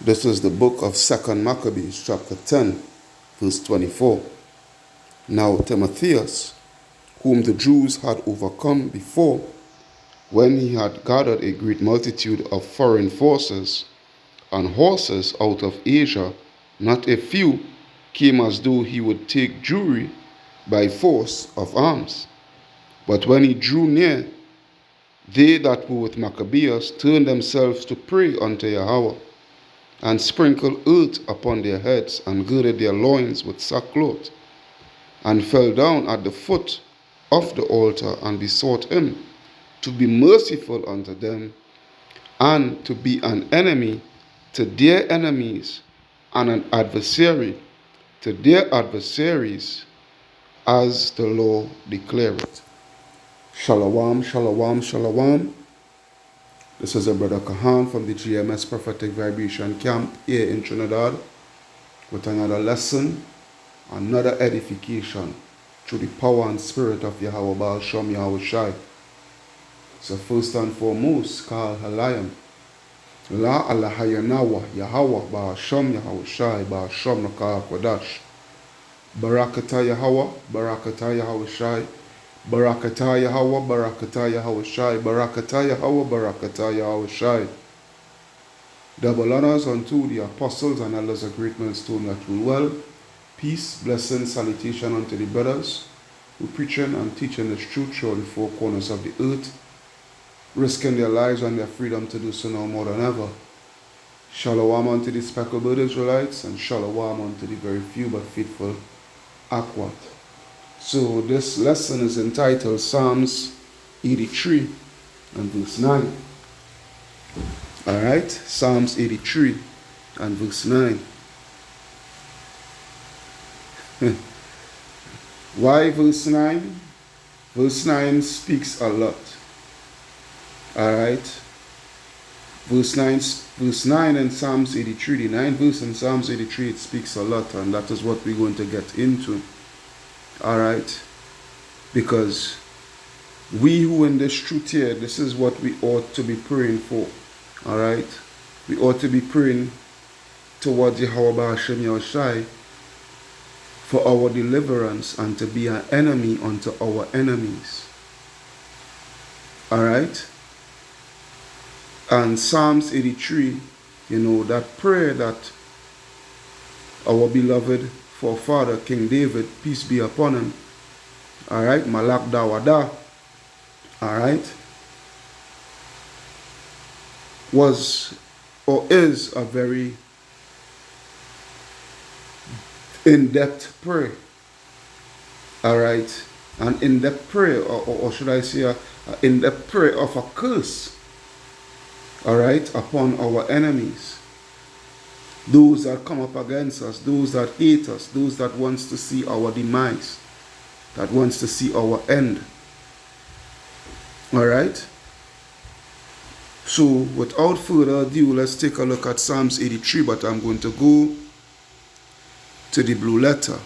This is the book of 2nd Maccabees, chapter 10, verse 24. Now Timotheus, whom the Jews had overcome before, when he had gathered a great multitude of foreign forces and horses out of Asia, not a few, came as though he would take Jewry by force of arms. But when he drew near, they that were with Maccabeus turned themselves to pray unto Yahweh, and sprinkled earth upon their heads, and girded their loins with sackcloth, and fell down at the foot of the altar, and besought him to be merciful unto them, and to be an enemy to their enemies, and an adversary to their adversaries, as the law declareth. Shalom, shalom, shalom. This is a brother Kahan from the GMS Prophetic Vibration Camp here in Trinidad with another lesson, another edification through the power and spirit of Yahweh Baal Shem Yahweh Shai. So first and foremost, Kal Halayim, La Alahayanawa, Yahweh Baal Shem Yahweh Shai, Baal Shem Nakar Kodash. Barakata Yahweh, Barakata Yahweh Shai, Barakata Yahweh, Barakata Yahweh Shai, Barakata Yahweh, Barakata Yahweh Shai. Double honors unto the apostles and elders of Great Millstone that rule well. Peace, blessing, salutation unto the brothers who preaching and teaching this truth through the four corners of the earth, risking their lives and their freedom to do so now more than ever. Shalom unto the speckled Israelites, and shalom unto the very few but faithful Akwat. So this lesson is entitled Psalms 83 and verse 9. Alright, Psalms 83 and verse 9. Why verse 9? Verse 9 speaks a lot. Alright. Verse 9 in Psalms 83, the 9th verse in Psalms 83, it speaks a lot, and that is what we're going to get into. Alright. Because we who in this truth here, this is what we ought to be praying for. Alright. We ought to be praying towards Yahweh Baal Shem Yahweh Shai for our deliverance and to be an enemy unto our enemies. Alright. And Psalms 83, that prayer that our beloved forefather, King David, peace be upon him, alright, Malak Dawada, alright, was or is a very in-depth prayer, alright, an in-depth prayer, or should I say, an in-depth prayer of a curse, alright, upon our enemies, those that come up against us, those that hate us, those that wants to see our demise, that wants to see our end. Alright? So, without further ado, let's take a look at Psalms 83, but I'm going to go to the blue letter.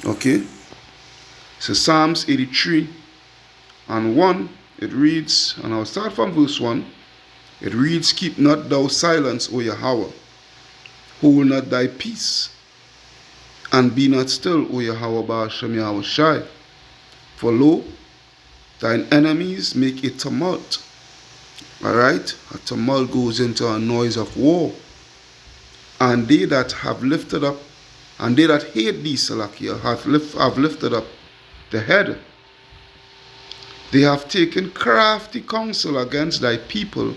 Okay? So, Psalms 83 and 1, it reads, and I'll start from verse 1. It reads, Keep not thou silence, O Yahweh. Hold not thy peace, and be not still, O Yahweh Baal Shem Yahweh Shai. For lo, thine enemies make a tumult. Alright? A tumult goes into a noise of war. And they that have lifted up, and they that hate thee, Salakia, have lifted up the head. They have taken crafty counsel against thy people.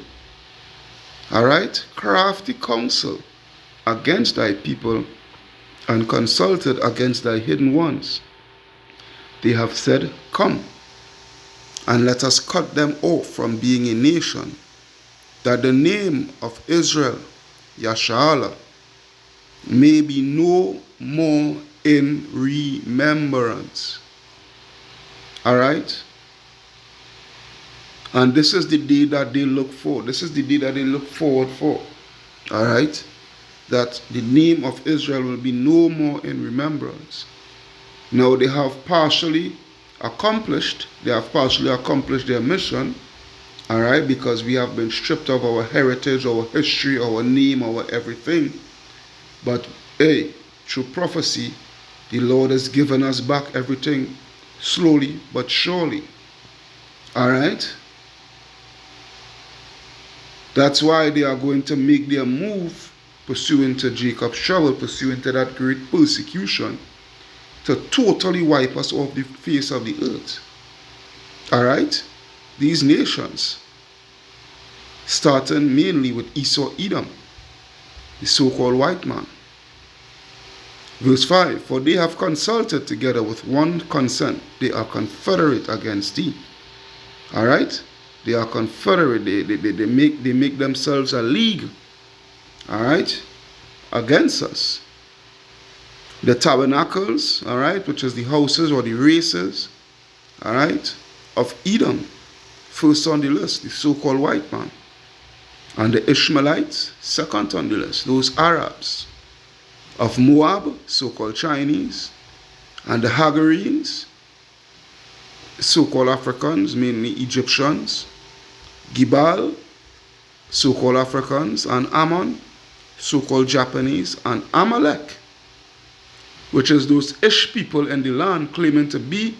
Alright? Crafty counsel against thy people, and consulted against thy hidden ones. They have said, Come, and let us cut them off from being a nation, that the name of Israel, Yashala, may be no more in remembrance. Alright? And this is the day that they look for. This is the day that they look forward for. Alright? That the name of Israel will be no more in remembrance. Now they have partially accomplished their mission, All right, because we have been stripped of our heritage, our history, our name, our everything. But hey, through prophecy, the Lord has given us back everything slowly but surely. All right? That's why they are going to make their move pursuant to Jacob's trouble, pursuant to that great persecution, to totally wipe us off the face of the earth. All right? These nations, starting mainly with Esau Edom, the so-called white man. Verse 5, for they have consulted together with one consent. They are confederate against thee. All right? They are confederate. They make themselves a league. All right? Against us. The tabernacles, all right, which is the houses or the races, all right, of Edom, first on the list, the so-called white man. And the Ishmaelites, second on the list, those Arabs. Of Moab, so-called Chinese, and the Hagarenes, so-called Africans, mainly Egyptians, Gibal, so-called Africans, and Ammon, so-called Japanese, and Amalek, which is those Ish people in the land claiming to be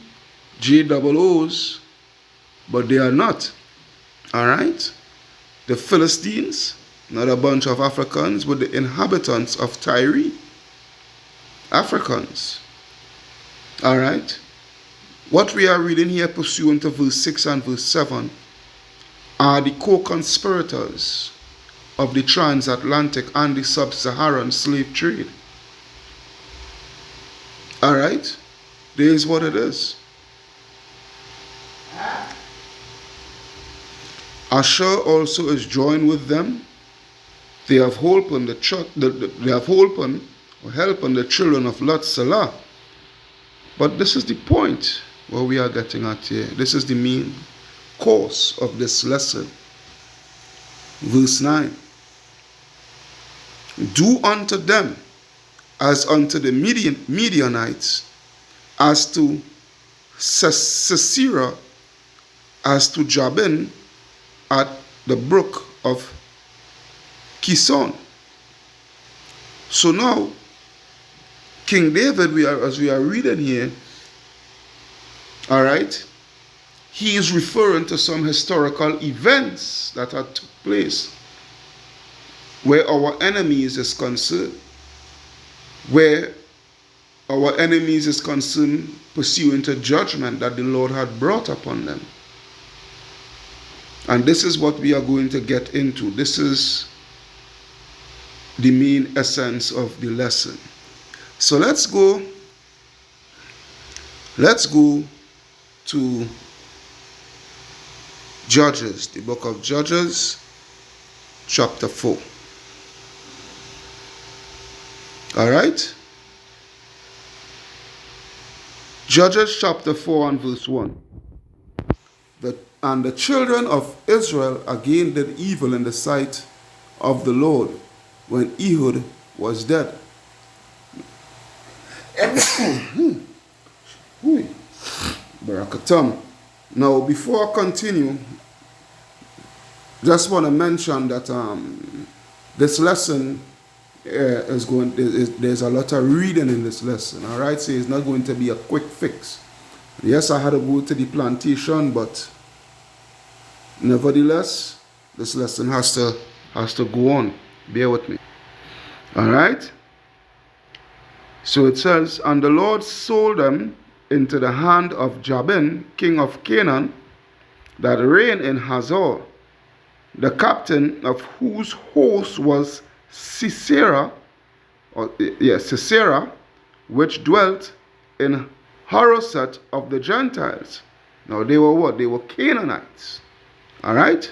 JOOs, but they are not. All right? The Philistines, not a bunch of Africans, but the inhabitants of Tyre, Africans. All right? What we are reading here pursuant to verse 6 and verse 7 are the co-conspirators of the transatlantic and the sub-Saharan slave trade. All right? There is what it is. Asher also is joined with them. They have holpen or helping the children of Lot Salah. But this is the point where we are getting at here. This is the main course of this lesson. Verse 9. Do unto them as unto the Midianites, as to Sisera, as to Jabin at the brook of Kison. So now, King David, as we are reading here, all right, he is referring to some historical events that had took place where our enemies is concerned, pursuant to judgment that the Lord had brought upon them. And this is what we are going to get into. This is the main essence of the lesson. So let's go to Judges, the book of Judges, chapter 4. All right? Judges chapter 4 and verse 1. And the children of Israel again did evil in the sight of the Lord when Ehud was dead. Barakatam. Now, before I continue, just want to mention that this lesson there's a lot of reading in this lesson. All right, so it's not going to be a quick fix. Yes, I had to go to the plantation, but nevertheless, this lesson has to go on. Bear with me. All right. So it says, and the Lord sold them into the hand of Jabin, king of Canaan, that reigned in Hazor, the captain of whose host was Sisera, which dwelt in Haroset of the Gentiles. Now they were what? They were Canaanites. All right?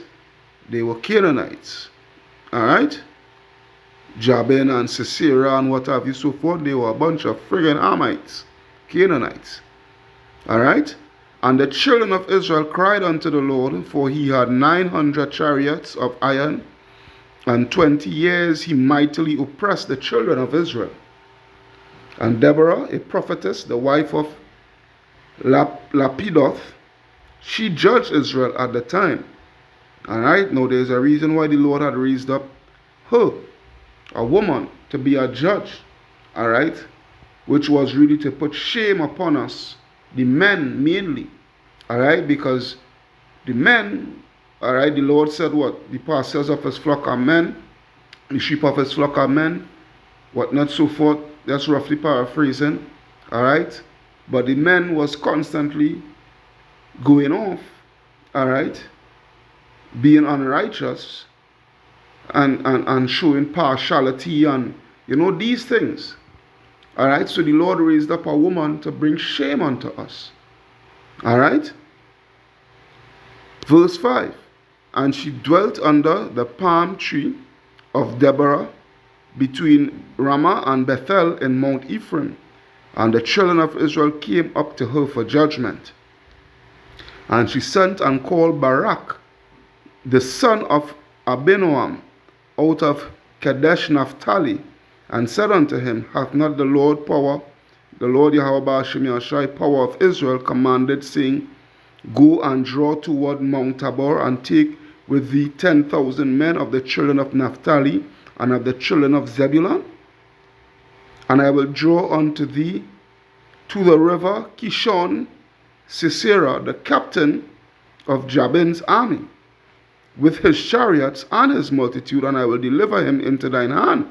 They were Canaanites. All right? Jabin and Sisera and what have you, so forth, they were a bunch of friggin' Hamites, Canaanites. All right? And the children of Israel cried unto the Lord, for he had 900 chariots of iron, and 20 years he mightily oppressed the children of Israel. And Deborah, a prophetess, the wife of Lapidoth, she judged Israel at the time. Alright, now there's a reason why the Lord had raised up her, a woman, to be a judge. Alright, which was really to put shame upon us, the men mainly. Alright, because the men, alright, the Lord said what? The pastors of his flock are men, the sheep of his flock are men, what not so forth. That's roughly paraphrasing. Alright, but the men was constantly going off, alright, being unrighteous and showing partiality and these things. Alright, so the Lord raised up a woman to bring shame unto us. Alright, verse 5. And she dwelt under the palm tree of Deborah between Ramah and Bethel in Mount Ephraim. And the children of Israel came up to her for judgment. And she sent and called Barak, the son of Abinoam, out of Kadesh Naphtali, and said unto him, Hath not the Lord Yahweh Ba'ashem Yahshai, power of Israel, commanded, saying, Go and draw toward Mount Tabor, and take with thee 10,000 men of the children of Naphtali and of the children of Zebulun? And I will draw unto thee to the river Kishon Sisera, the captain of Jabin's army, with his chariots and his multitude, and I will deliver him into thine hand.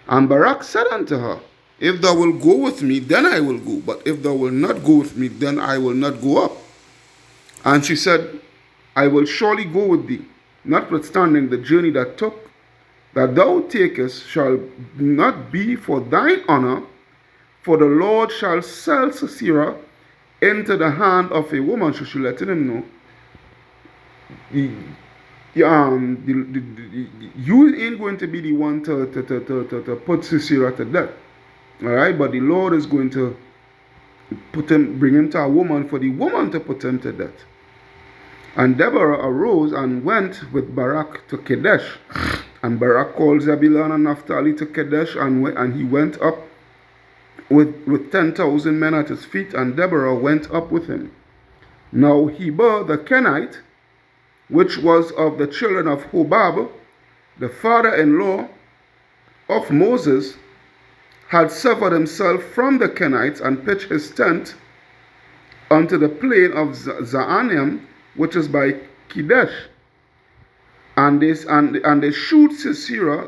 And Barak said unto her, If thou wilt go with me, then I will go. But if thou wilt not go with me, then I will not go up. And she said, I will surely go with thee, notwithstanding the journey that thou takest shall not be for thine honor, for the Lord shall sell Sisera into the hand of a woman. So she letting him know, you ain't going to be the one to put Sisera to death. Alright, but the Lord is going to bring him to a woman, for the woman to put him to death. And Deborah arose and went with Barak to Kadesh. And Barak called Zebulun and Naphtali to Kadesh, and he went up with 10,000 men at his feet, and Deborah went up with him. Now Heber the Kenite, which was of the children of Hobab, the father-in-law of Moses, had severed himself from the Kenites and pitched his tent unto the plain of Zaanaim, which is by Kadesh. And they shewed Sisera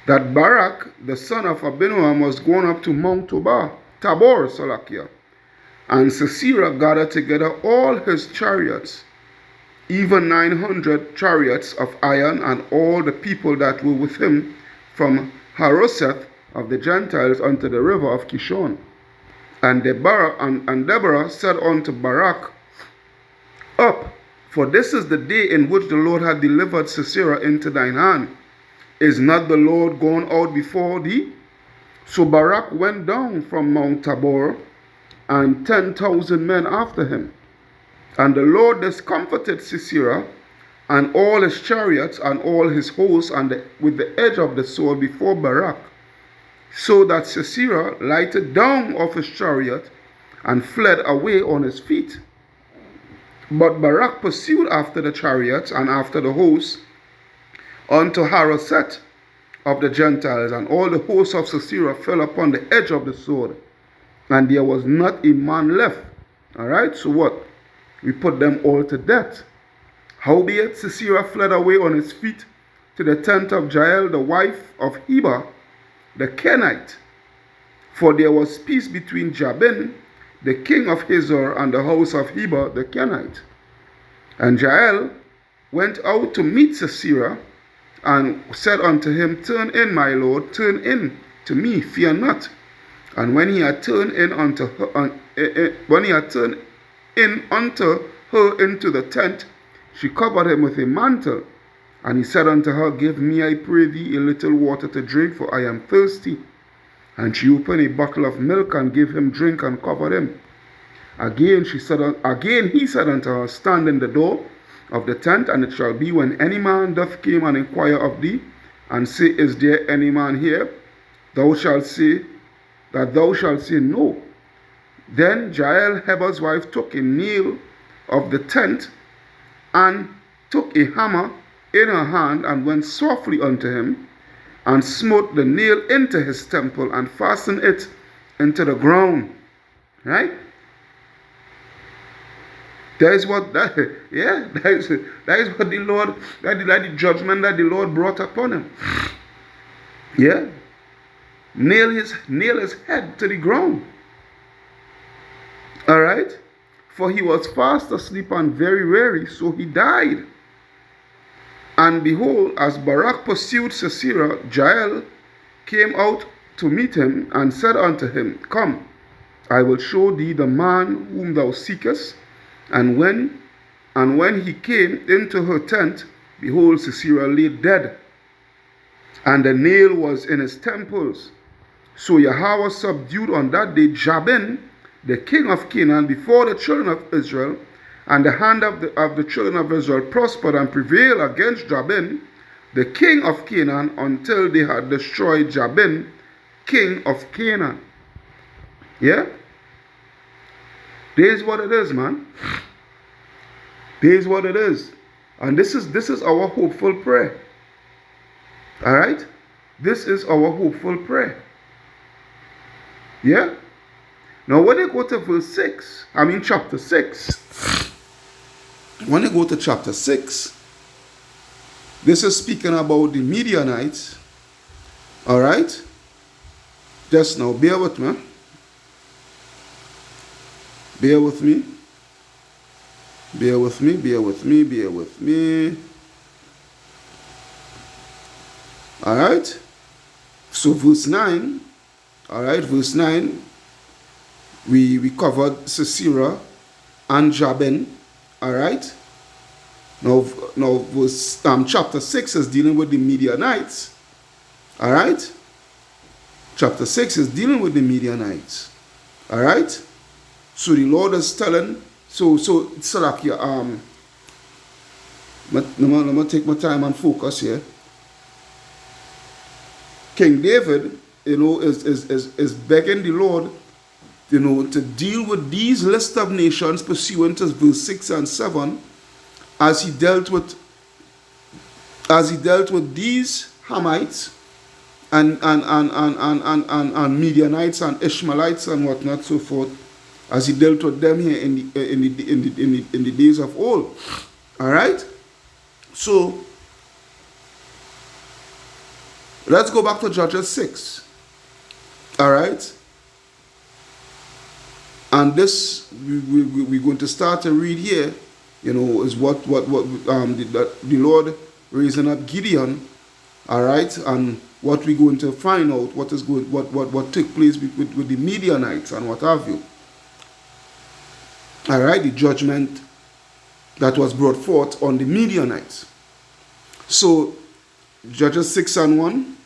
that Barak, the son of Abinoam, was gone up to Mount Tabor, and Sisera gathered together all his chariots, even 900 chariots of iron, and all the people that were with him, from Harosheth of the Gentiles unto the river of Kishon. And Deborah said unto Barak, Up, for this is the day in which the Lord hath delivered Sisera into thine hand. Is not the Lord gone out before thee? So Barak went down from Mount Tabor, and 10,000 men after him. And the Lord discomfited Sisera, and all his chariots, and all his hosts, with the edge of the sword before Barak, so that Sisera lighted down off his chariot, and fled away on his feet. But Barak pursued after the chariots, and after the hosts, unto Harosheth of the Gentiles, and all the hosts of Sisera fell upon the edge of the sword, and there was not a man left. Alright, so what? We put them all to death. Howbeit Sisera fled away on his feet to the tent of Jael, the wife of Heber the Kenite, for there was peace between Jabin, the king of Hazor, and the house of Heber the Kenite. And Jael went out to meet Sisera, and said unto him, Turn in, my lord, turn in to me, fear not. And when he had turned in unto her, into the tent, she covered him with a mantle. And he said unto her, Give me, I pray thee, a little water to drink, for I am thirsty. And she opened a bottle of milk and gave him drink and covered him. Again he said unto her, Stand in the door of the tent, and it shall be when any man doth come and inquire of thee, and say, Is there any man here? Thou shalt say, No. Then Jael, Heber's wife, took a nail of the tent, and took a hammer in her hand and went softly unto him, and smote the nail into his temple, and fastened it into the ground. Right? That is what that is what the Lord, that the judgment that the Lord brought upon him. Yeah. Nail his head to the ground. Alright? For he was fast asleep and very weary, so he died. And behold, as Barak pursued Sisera, Jael came out to meet him, and said unto him, Come, I will show thee the man whom thou seekest. And when he came into her tent, behold, Sisera lay dead, and the nail was in his temples. So Yahweh subdued on that day Jabin, the king of Canaan, before the children of Israel, and the hand of the children of Israel prospered and prevailed against Jabin, the king of Canaan, until they had destroyed Jabin, king of Canaan. Yeah? This is what it is, man. This is what it is. And this is our hopeful prayer. Alright? This is our hopeful prayer. Yeah? Now when you go to chapter 6, when you go to chapter 6, this is speaking about the Midianites. Alright? Just now, bear with me. Bear with me. Bear with me, bear with me, bear with me. Alright? So verse 9. Alright, verse 9. We covered Sisera and Jabin. Alright? Now verse chapter 6 is dealing with the Midianites. Alright? Chapter 6 is dealing with the Midianites. Alright? So the Lord is telling, let me take my time and focus here. King David, is begging the Lord, to deal with these list of nations pursuant to verse 6 and 7, as he dealt with these Hamites and Midianites and Ishmaelites and whatnot, so forth, as he dealt with them here in the days of old. All right. So let's go back to Judges 6. All right. And this we're going to start to read here. Is what the Lord raising up Gideon. All right, and what we're going to find out what took place with the Midianites and what have you. All right, the judgment that was brought forth on the Midianites. So, Judges 6 and 1,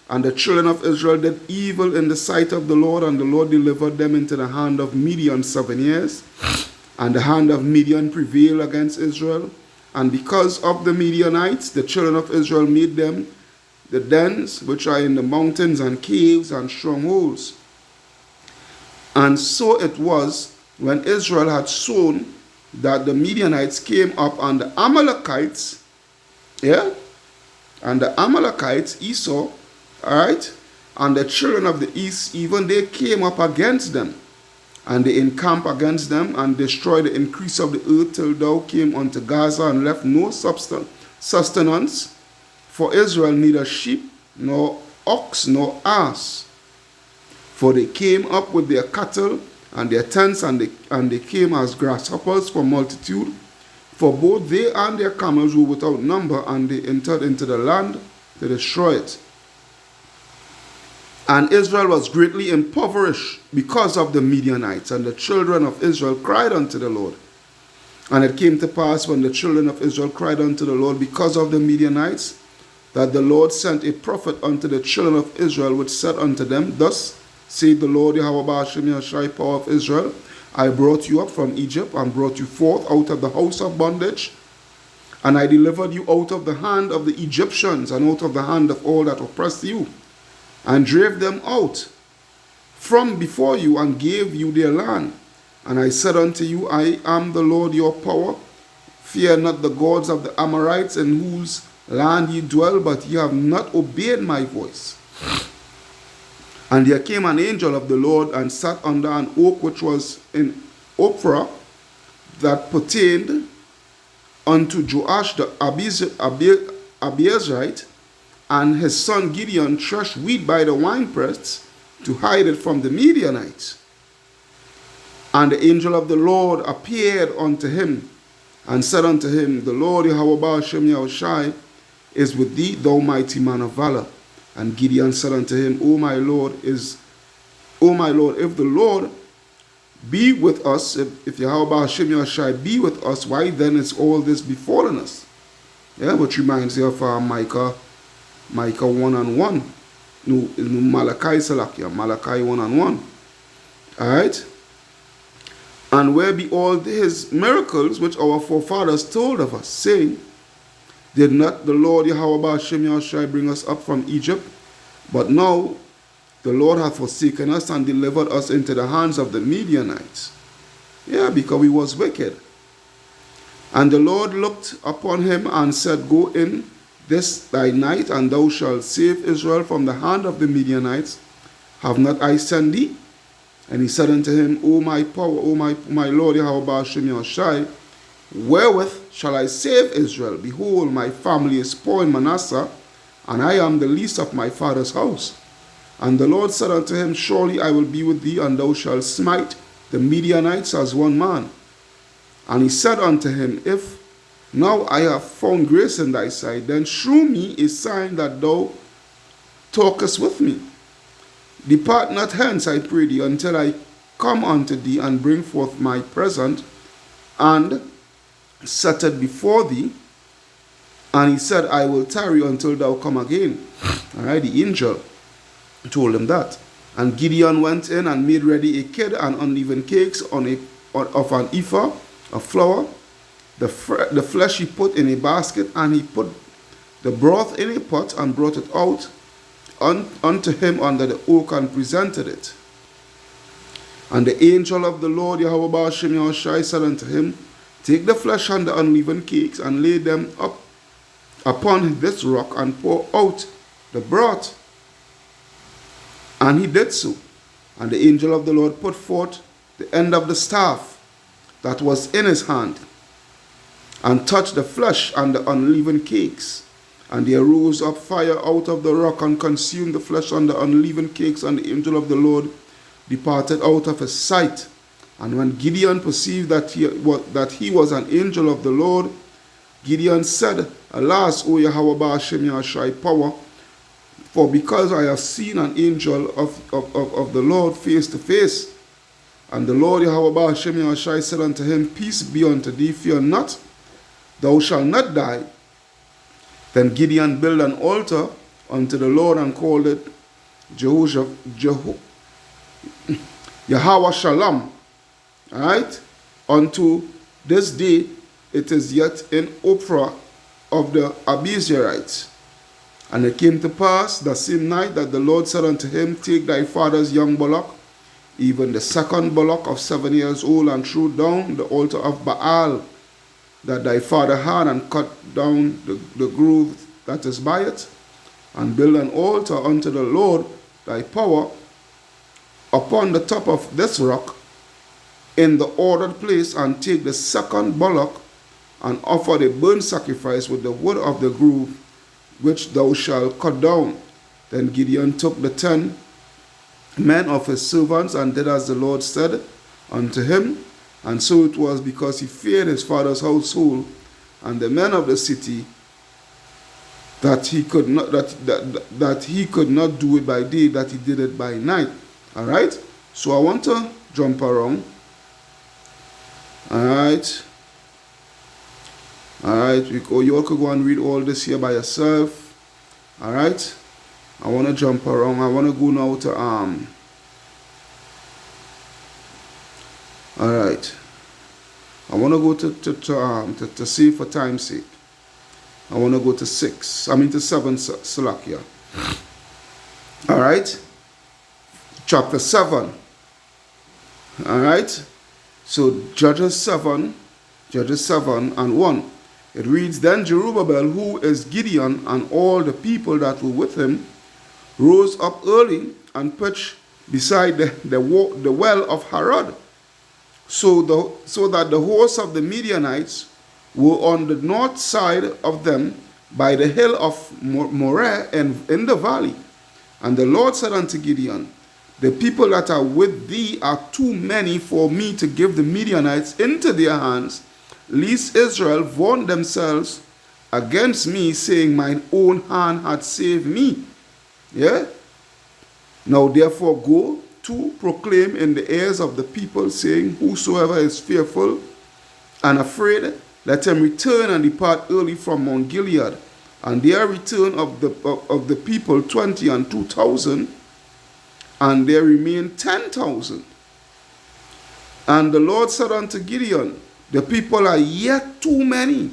and the children of Israel did evil in the sight of the Lord, and the Lord delivered them into the hand of Midian 7 years. And the hand of Midian prevailed against Israel. And because of the Midianites, the children of Israel made them the dens which are in the mountains and caves and strongholds. And so it was, when Israel had sown, that the Midianites came up, and the Amalekites, and the Amalekites, Esau, alright, and the children of the east, even they came up against them, and they encamped against them, and destroyed the increase of the earth, till thou came unto Gaza, and left no sustenance for Israel, neither sheep, nor ox, nor ass. For they came up with their cattle and their tents, and they came as grasshoppers for multitude. For both they and their camels were without number, and they entered into the land to destroy it. And Israel was greatly impoverished because of the Midianites, and the children of Israel cried unto the Lord. And it came to pass, when the children of Israel cried unto the Lord because of the Midianites, that the Lord sent a prophet unto the children of Israel, which said unto them, Thus saith the Lord Yahweh Ba'ashem Yahshai, power of Israel, I brought you up from Egypt, and brought you forth out of the house of bondage, and I delivered you out of the hand of the Egyptians, and out of the hand of all that oppressed you, and drave them out from before you, and gave you their land. And I said unto you, I am the Lord your power, Fear not the gods of the Amorites in whose land ye dwell, but ye have not obeyed my voice. And there came an angel of the Lord and sat under an oak which was in Ophrah, that pertained unto Joash the Abiezrite, and his son Gideon threshed wheat by the winepress to hide it from the Midianites. And the angel of the Lord appeared unto him, and said unto him, The Lord Yahweh Baal Shem Yahushai is with thee, thou mighty man of valor. And Gideon said unto him, O my Lord, if the Lord be with us, if Yahweh Baal Shem Yahushai be with us, why then is all this befallen us? Yeah, which reminds you of Micah 1:1. No, Malachi Salakia, Malachi 1:1. Alright? And where be all his miracles which our forefathers told of us, saying, Did not the Lord Yahweh Baal Shem Yahushai bring us up from Egypt? But now the Lord hath forsaken us and delivered us into the hands of the Midianites. Yeah, because we was wicked. And the Lord looked upon him and said, Go in this thy night, and thou shalt save Israel from the hand of the Midianites. Have not I sent thee? And he said unto him, O my power, O my Lord Yahweh Baal Shem Yahushai, wherewith shall I save Israel? Behold, my family is poor in Manasseh, and I am the least of my father's house. And the Lord said unto him, Surely I will be with thee, and thou shalt smite the Midianites as one man. And he said unto him, If now I have found grace in thy sight, then shew me a sign that thou talkest with me. Depart not hence, I pray thee, until I come unto thee and bring forth my present and set it before thee. And he said, I will tarry until thou come again. Alright, the angel told him that. And Gideon went in and made ready a kid and unleavened cakes of an ephah of flour. The flesh he put in a basket, and he put the broth in a pot and brought it out unto him under the oak and presented it. And the angel of the Lord Yahweh Baal Shem Yahushai said unto him, Take the flesh and the unleavened cakes and lay them up upon this rock and pour out the broth. And he did so. And the angel of the Lord put forth the end of the staff that was in his hand, and touched the flesh and the unleavened cakes. And there rose up fire out of the rock and consumed the flesh and the unleavened cakes, and the angel of the Lord departed out of his sight. And when Gideon perceived that he was an angel of the Lord, Gideon said, Alas, O Yahweh Baal Shem Yahushai power, for because I have seen an angel of the Lord face to face. And the Lord Yahweh Baal Shem Yahushai said unto him, Peace be unto thee, fear not, thou shalt not die. Then Gideon built an altar unto the Lord and called it Yahweh Shalom. Alright? Unto this day it is yet in Ophrah of the Abiezrites. And it came to pass the same night that the Lord said unto him, Take thy father's young bullock, even the second bullock of 7 years old, and throw down the altar of Baal that thy father had, and cut down the grove that is by it, and build an altar unto the Lord thy power upon the top of this rock in the ordered place, and take the second bullock and offer the burnt sacrifice with the wood of the grove which thou shalt cut down. Then Gideon took the 10 men of his servants and did as the Lord said unto him. And so it was, because he feared his father's household and the men of the city, that he could not do it by day, that he did it by night. All right. So I want to jump around. All right. You all could go and read all this here by yourself. All right. I want to jump around. I want to go now to all right. I want to go to see for time's sake. I want to go to 7 Salakia. All right. Chapter 7. All right. So Judges 7 Judges 7:1. It reads, Then Jerubbaal, who is Gideon, and all the people that were with him, rose up early and pitched beside the well of Harod, so that the hosts of the Midianites were on the north side of them by the hill of Moreh and in the valley. And the Lord said unto Gideon, The people that are with thee are too many for me to give the Midianites into their hands, lest Israel vaunt themselves against me, saying, Mine own hand hath saved me. Yeah? Now therefore go to proclaim in the ears of the people, saying, Whosoever is fearful and afraid, let him return and depart early from Mount Gilead. And there return of the people 20 and 2,000, and there remain 10,000. And the Lord said unto Gideon, The people are yet too many.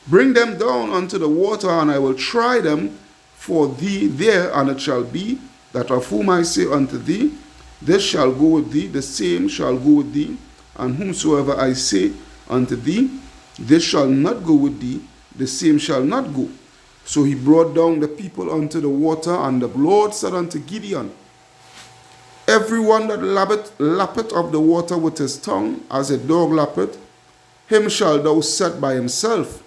Bring them down unto the water, and I will try them for thee there. And it shall be that of whom I say unto thee, This shall go with thee, the same shall go with thee. And whomsoever I say unto thee, This shall not go with thee, the same shall not go. So he brought down the people unto the water, and the Lord said unto Gideon, Everyone that lappeth of the water with his tongue, as a dog lappeth, him shall thou set by himself.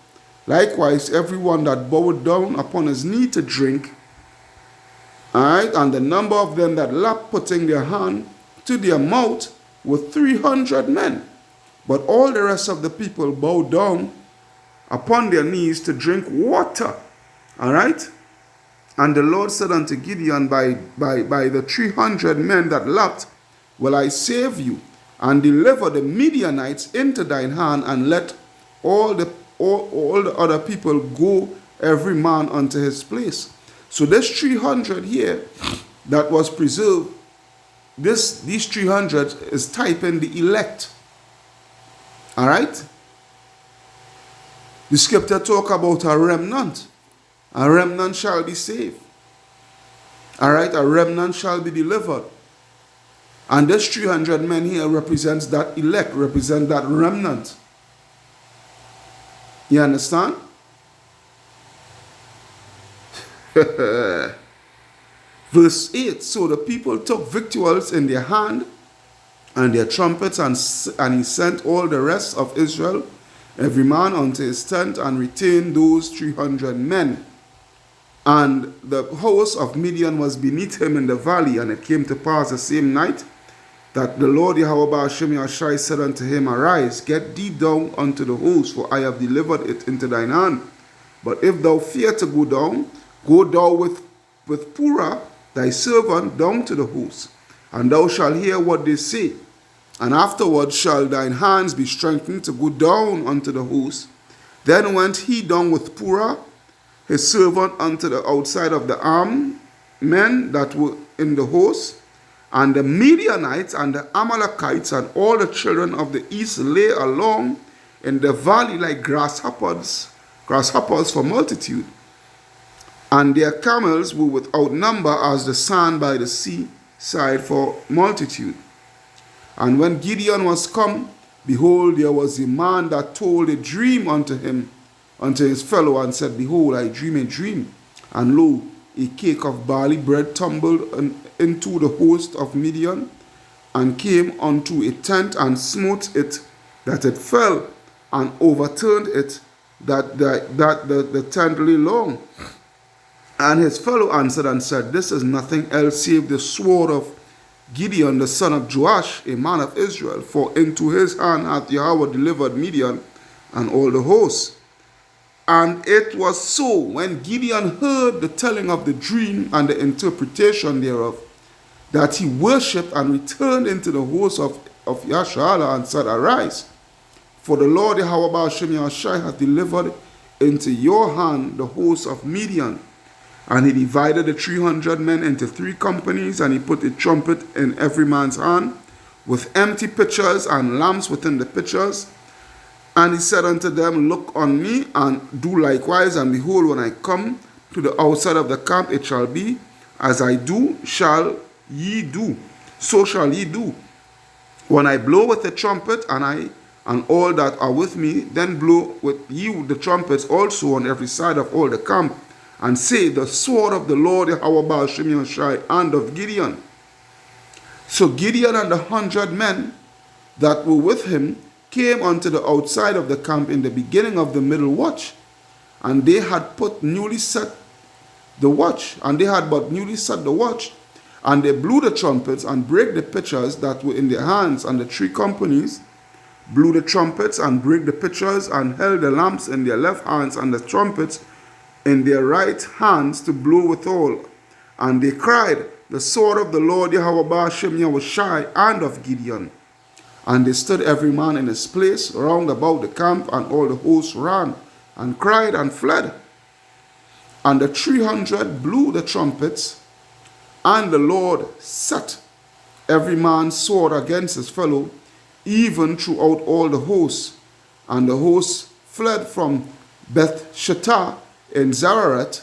Likewise, everyone that boweth down upon his knee to drink. Alright, and the number of them that lapped, putting their hand to their mouth, were 300 men. But all the rest of the people bowed down upon their knees to drink water. Alright? And the Lord said unto Gideon, By the 300 men that lapped will I save you, and deliver the Midianites into thine hand, and let all the other people go, every man unto his place. So this 300 here that was preserved, these 300 is typing the elect. All right? The scripture talk about a remnant. A remnant shall be saved. All right? A remnant shall be delivered. And this 300 men here represents that elect, represent that remnant. You understand? Verse 8, So the people took victuals in their hand and their trumpets, and he sent all the rest of Israel, every man unto his tent, and retained those 300 men. And the host of Midian was beneath him in the valley. And it came to pass the same night that the Lord Yahweh Ba'ashem Yashai said unto him, Arise, get thee down unto the host, for I have delivered it into thine hand. But if thou fear to go down with Purah thy servant down to the host, and thou shalt hear what they say. And afterward shall thine hands be strengthened to go down unto the host. Then went he down with Purah his servant unto the outside of the armed men that were in the host. And the Midianites and the Amalekites and all the children of the east lay along in the valley like grasshoppers for multitude. And their camels were without number as the sand by the sea side for multitude. And when Gideon was come, behold, there was a man that told a dream unto his fellow, and said, Behold, I dream a dream. And lo, a cake of barley bread tumbled into the host of Midian, and came unto a tent, and smote it, that it fell, and overturned it, that the tent lay long. And his fellow answered and said, This is nothing else save the sword of Gideon the son of Joash, a man of Israel. For into his hand hath Yahweh delivered Midian and all the hosts. And it was so, when Gideon heard the telling of the dream and the interpretation thereof, that he worshipped and returned into the host of Yasharallah, and said, Arise, for the Lord Yahweh Ba'ashem Yashai hath delivered into your hand the host of Midian. And he divided the 300 men into 3 companies, and he put a trumpet in every man's hand, with empty pitchers and lamps within the pitchers. And he said unto them, Look on me, and do likewise. And behold, when I come to the outside of the camp, it shall be, as I do, shall ye do. So shall ye do. When I blow with the trumpet, and I and all that are with me, then blow with you the trumpets also on every side of all the camp, and say, the sword of the Lord Yahweh Baal Shem Yahshai, and of Gideon. So Gideon and the 100 men that were with him came unto the outside of the camp in the beginning of the middle watch, and they had but newly set the watch, and they blew the trumpets and brake the pitchers that were in their hands, and the 3 companies blew the trumpets and brake the pitchers, and held the lamps in their left hands and the trumpets in their right hands to blow withal. And they cried, the sword of the Lord Yahweh Baal Shem Yahshai, and of Gideon. And they stood every man in his place round about the camp, and all the host ran and cried and fled. And the 300 blew the trumpets, and the Lord set every man's sword against his fellow, even throughout all the hosts. And the hosts fled from Beth Shittah in Zararet,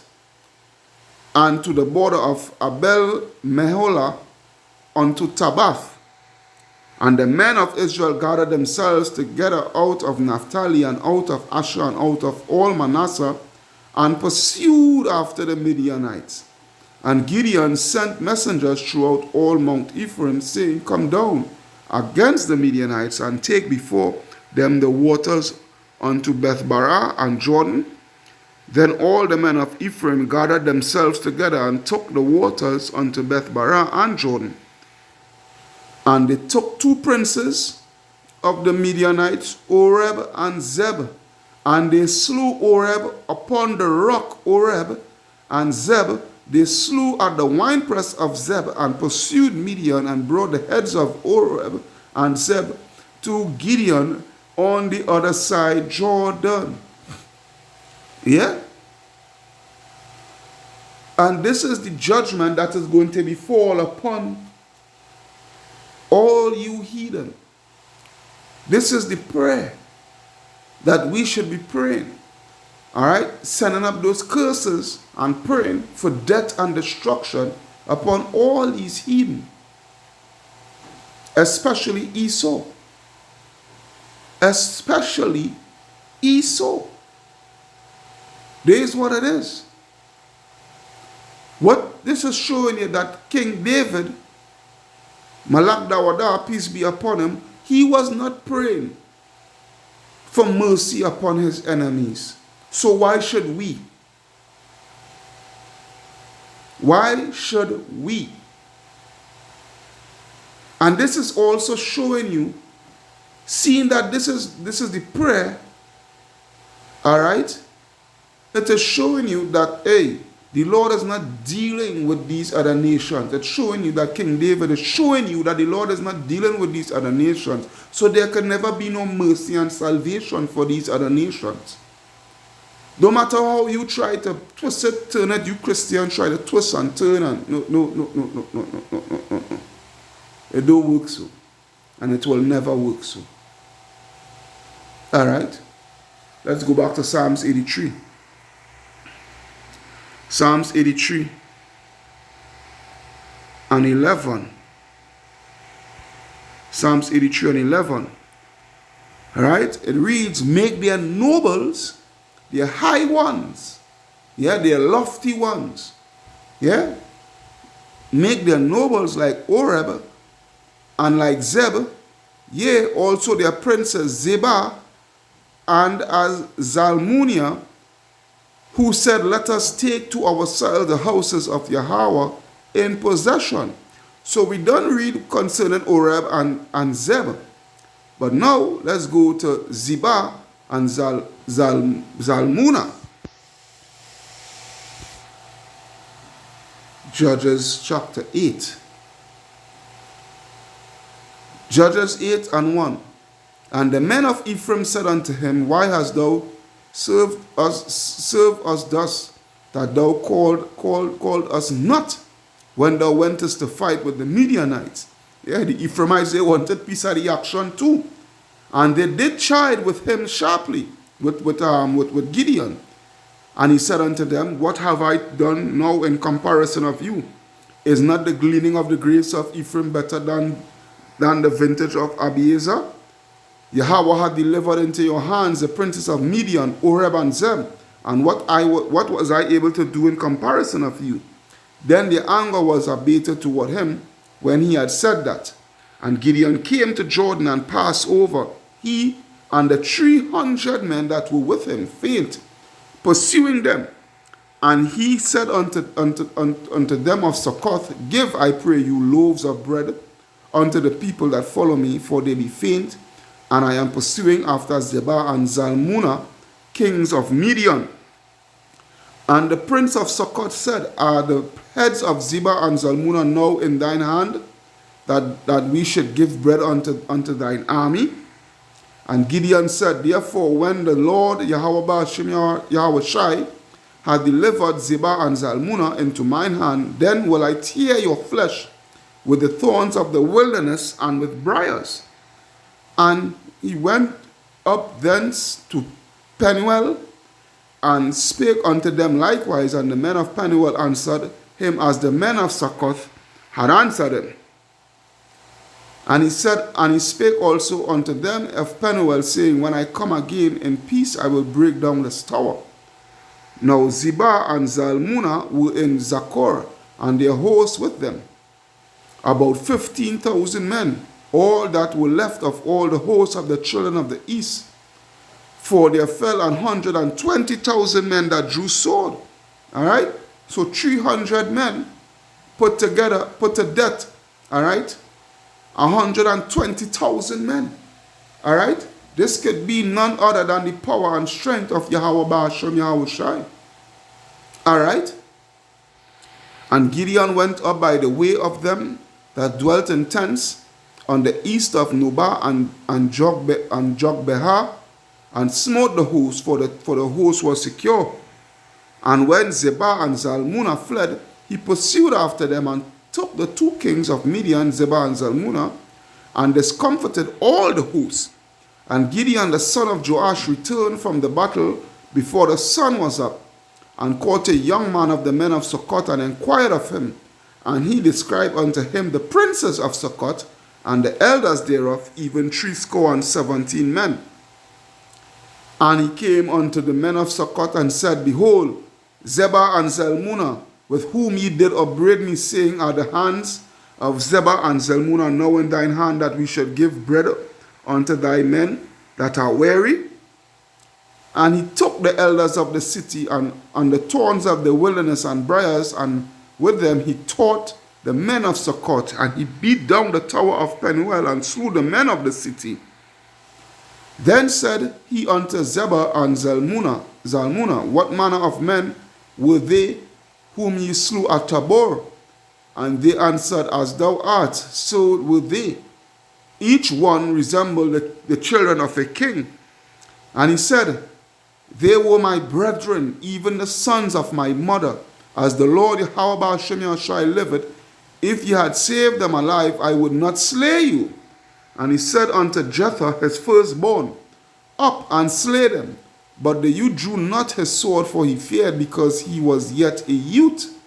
and to the border of Abel Meholah unto Tabath. And the men of Israel gathered themselves together out of Naphtali, and out of Asher, and out of all Manasseh, and pursued after the Midianites. And Gideon sent messengers throughout all Mount Ephraim, saying, come down against the Midianites, and take before them the waters unto Beth-barah and Jordan. Then all the men of Ephraim gathered themselves together, and took the waters unto Beth-barah and Jordan. And they took 2 princes of the Midianites, Oreb and Zeb. And they slew Oreb upon the rock Oreb, and Zeb they slew at the winepress of Zeb, and pursued Midian, and brought the heads of Oreb and Zeb to Gideon on the other side Jordan. Yeah? And this is the judgment that is going to befall upon all you heathen. This is the prayer that we should be praying. All right? Sending up those curses and praying for death and destruction upon all these heathen. Especially Esau. Especially Esau. This is what it is. What this is showing you, that King David, Malak Dawada, peace be upon him, he was not praying for mercy upon his enemies. So why should we? Why should we? And this is also showing you, seeing that this is the prayer, all right? It is showing you that, hey, the Lord is not dealing with these other nations. It's showing you that King David is showing you that the Lord is not dealing with these other nations. So there can never be no mercy and salvation for these other nations. No matter how you try to twist it, turn it, you Christians try to twist and turn, and no. It don't work so. And it will never work so. All right? Let's go back to Psalms 83. Psalms 83 and 11. Psalms 83 and 11. All right? It reads, make their nobles, their high ones, yeah, their lofty ones, yeah, make their nobles like Oreb and like Zeb, yea, also their princes Zebah and as Zalmunna, who said, let us take to ourselves the houses of Yahweh in possession. So we don't read concerning Oreb and Zeb. But now let's go to Zebah and Zalmunna. Judges chapter 8. Judges 8 and 1. And the men of Ephraim said unto him, why hast thou serve us thus, that thou called us not when thou wentest to fight with the Midianites? Yeah, the Ephraimites, they wanted piece of the action too. And they did chide with him sharply, with Gideon. And he said unto them, what have I done now in comparison of you? Is not the gleaning of the grapes of Ephraim better than the vintage of Abiezer? Yahweh had delivered into your hands the princes of Midian, Oreb and Zeb, and what was I able to do in comparison of you? Then the anger was abated toward him when he had said that. And Gideon came to Jordan and passed over, he and the 300 men that were with him, faint, pursuing them. And he said unto them of Succoth, Give, I pray you, loaves of bread unto the people that follow me, for they be faint, and I am pursuing after Zebah and Zalmunna, kings of Midian. And the prince of Succoth said, Are the heads of Zebah and Zalmunna now in thine hand, that we should give bread unto thine army? And Gideon said, Therefore, when the Lord Yahweh Shai had delivered Zebah and Zalmunna into mine hand, then will I tear your flesh with the thorns of the wilderness and with briars. And he went up thence to Penuel, and spake unto them likewise, and the men of Penuel answered him as the men of Succoth had answered him. And he said, and he spake also unto them of Penuel, saying, When I come again in peace, I will break down this tower. Now Zebah and Zalmunna were in Zachor, and their hosts with them, about 15,000 men, all that were left of all the hosts of the children of the east. For there fell 120,000 men that drew sword. All right? So 300 men put together, put to death. All right? 120,000 men. All right? This could be none other than the power and strength of Yahweh Ba'ashem Yahweh Shai. All right? And Gideon went up by the way of them that dwelt in tents on the east of Nobah and Jogbehah, and smote the host, for the host was secure. And when Zebah and Zalmunna fled, he pursued after them and took the 2 kings of Midian, Zebah and Zalmunna, and discomfited all the hosts. And Gideon the son of Joash returned from the battle before the sun was up, and caught a young man of the men of Succoth, and inquired of him. And he described unto him the princes of Succoth, and the elders thereof, even 17 men. And he came unto the men of Succoth, and said, Behold, Zebah and Zalmunna, with whom ye did upbraid me, saying, Are the hands of Zebah and Zalmunna now in thine hand, that we should give bread unto thy men that are weary? And he took the elders of the city, and the thorns of the wilderness and briars, and with them he taught the men of Succoth, and he beat down the tower of Penuel, and slew the men of the city. Then said he unto Zebah and Zalmunna, What manner of men were they whom ye slew at Tabor? And they answered, As thou art, so were they. Each one resembled the children of a king. And he said, They were my brethren, even the sons of my mother. As the Lord Yahweh Ba'ashem Yahshai liveth, if ye had saved them alive, I would not slay you. And he said unto Jether, his firstborn, Up and slay them. But the youth drew not his sword, for he feared, because he was yet a youth.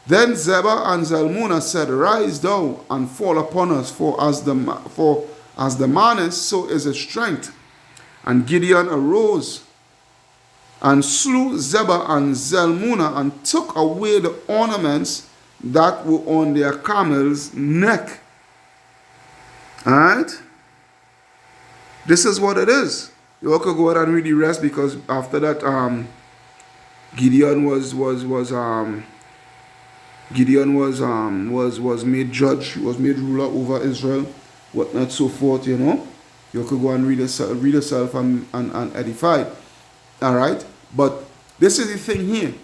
Then Zebah and Zalmunna said, Rise thou and fall upon us, for as the man is, so is his strength. And Gideon arose and slew Zebah and Zalmunna, and took away the ornaments that were on their camels' neck. Alright? This is what it is. You all could go ahead and read the rest, because after that Gideon was made judge, was made ruler over Israel, whatnot, so forth, you know. You could go and read yourself and edify. Alright? But this is the thing here.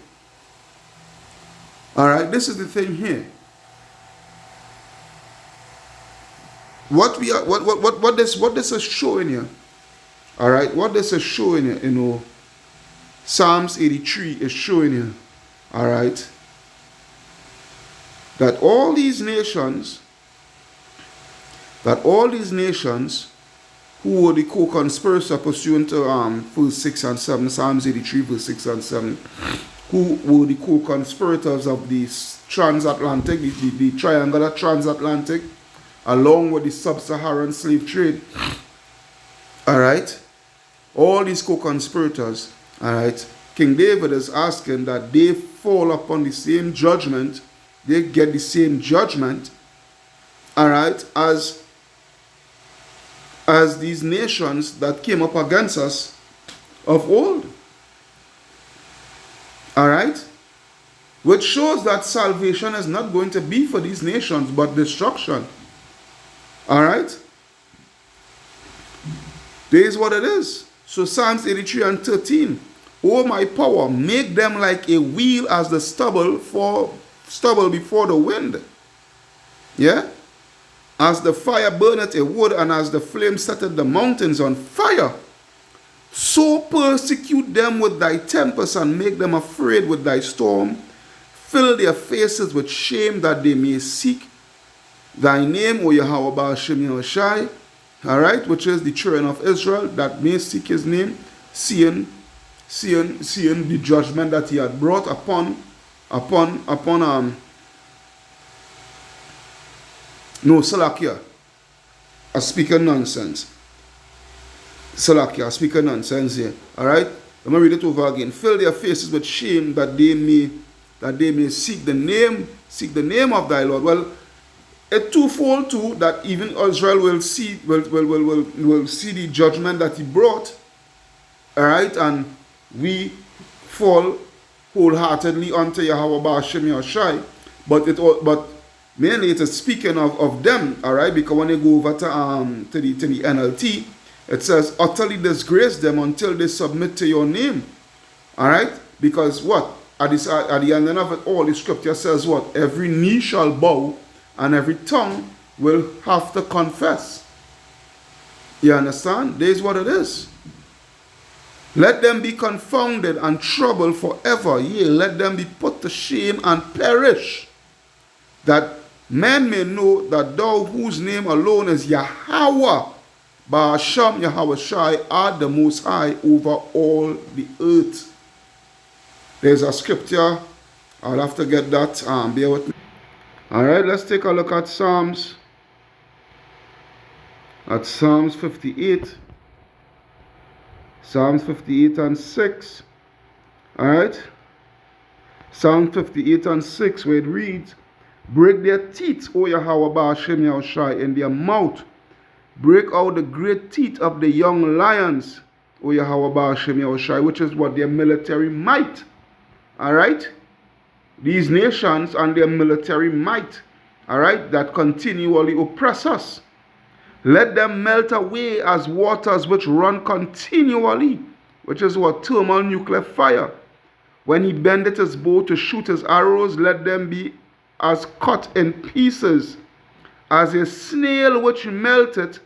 Alright, this is the thing here. What this is showing you. Alright, what this is showing you, you know, Psalms 83 is showing you, alright, that all these nations who were the co-conspirators pursuant to verse 6 and 7, Psalms 83 verse 6 and 7, who were the co-conspirators of the transatlantic, the triangular transatlantic, along with the sub-Saharan slave trade. All right? All these co-conspirators, all right? King David is asking that they fall upon the same judgment, they get the same judgment, all right, as these nations that came up against us of old. All right? Which shows that salvation is not going to be for these nations, but destruction. All right? This is what it is. So Psalms 83 and 13. O my power, make them like a wheel as the stubble before the wind. Yeah? As the fire burneth a wood, and as the flame setteth the mountains on fire, so persecute them with thy tempest, and make them afraid with thy storm. Fill their faces with shame, that they may seek thy name, O Yahweh Ba'ashem Yahushai. All right, which is the children of Israel that may seek his name, seeing the judgment that he had brought upon Salakia, I speaking nonsense. Salakia, I speaking nonsense here. All right, let me read it over again. Fill their faces with shame, that they may seek the name of thy Lord. Well, it's twofold too, that even Israel will see the judgment that he brought. All right, and we fall wholeheartedly unto Yahweh Ba'ashem Yahushai, but mainly it is speaking of them, all right, because when they go over to the NLT, it says, utterly disgrace them until they submit to your name. All right, because what? At the end of it all, the scripture says what? Every knee shall bow, and every tongue will have to confess. You understand? This is what it is. Let them be confounded and troubled forever. Yea, let them be put to shame and perish, that men may know that thou, whose name alone is Yahweh, Ba'ashem Yahushai, art the Most High over all the earth. There's a scripture. I'll have to get that. Bear with me. All right, let's take a look at Psalms. At Psalms 58. Psalms 58 and 6. All right. Psalms 58 and 6, where it reads, break their teeth, O Yahweh Ba'ashem Yahushai, in their mouth. Break out the great teeth of the young lions, O Yahweh Ba'ashem Yahushai, which is what? Their military might. All right. These nations and their military might, all right, that continually oppress us. Let them melt away as waters which run continually, which is what? Thermal nuclear fire. When he bendeth his bow to shoot his arrows, let them be as cut in pieces, as a snail which melteth.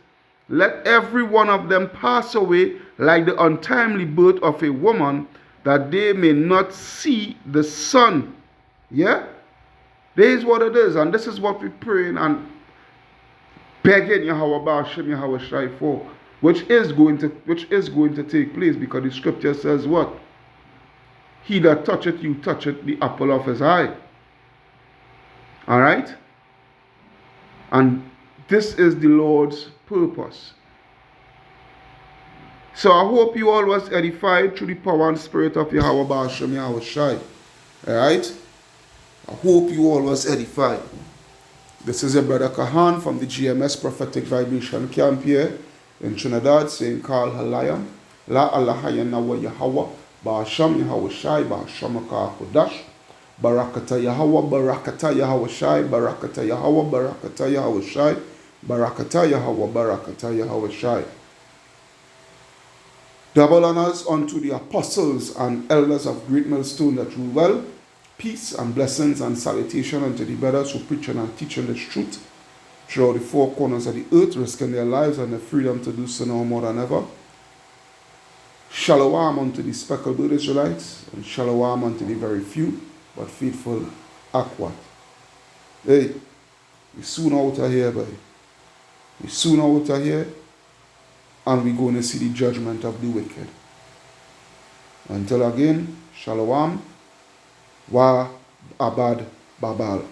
Let every one of them pass away like the untimely birth of a woman, that they may not see the sun. Yeah? This is what it is, and this is what we're praying and begging Yahweh Ba'ashem Yahushai for, which is going to take place, because the scripture says what? He that toucheth you toucheth the apple of his eye. All right? And this is the Lord's purpose. So I hope you all was edified through the power and spirit of Yahweh Ba'ashem Yahushai. All right? I hope you all was edified. This is your brother Kahan from the GMS Prophetic Vibration Camp here in Trinidad, saying, Kal Halayam, La Allahayana wa Yahweh, Ba'ashem Yahushai, Ba'ashem Kodash, Barakata Yahweh, Barakata Yahushai, Barakata Yahweh, Barakata Yahushai, Barakata Yahweh, Barakata Yahushai. Double honors unto the apostles and elders of Great Millstone that rule well. Peace and blessings and salutation unto the brothers who preach and teach this truth throughout the four corners of the earth, risking their lives and their freedom to do so now more than ever. Shalom unto the speckled Israelites, and shalom unto the very few but faithful Akwat. Hey, we soon out of here, boy. We soon out of here, and we're going to see the judgment of the wicked. Until again, shalom. Wa Abad Babal.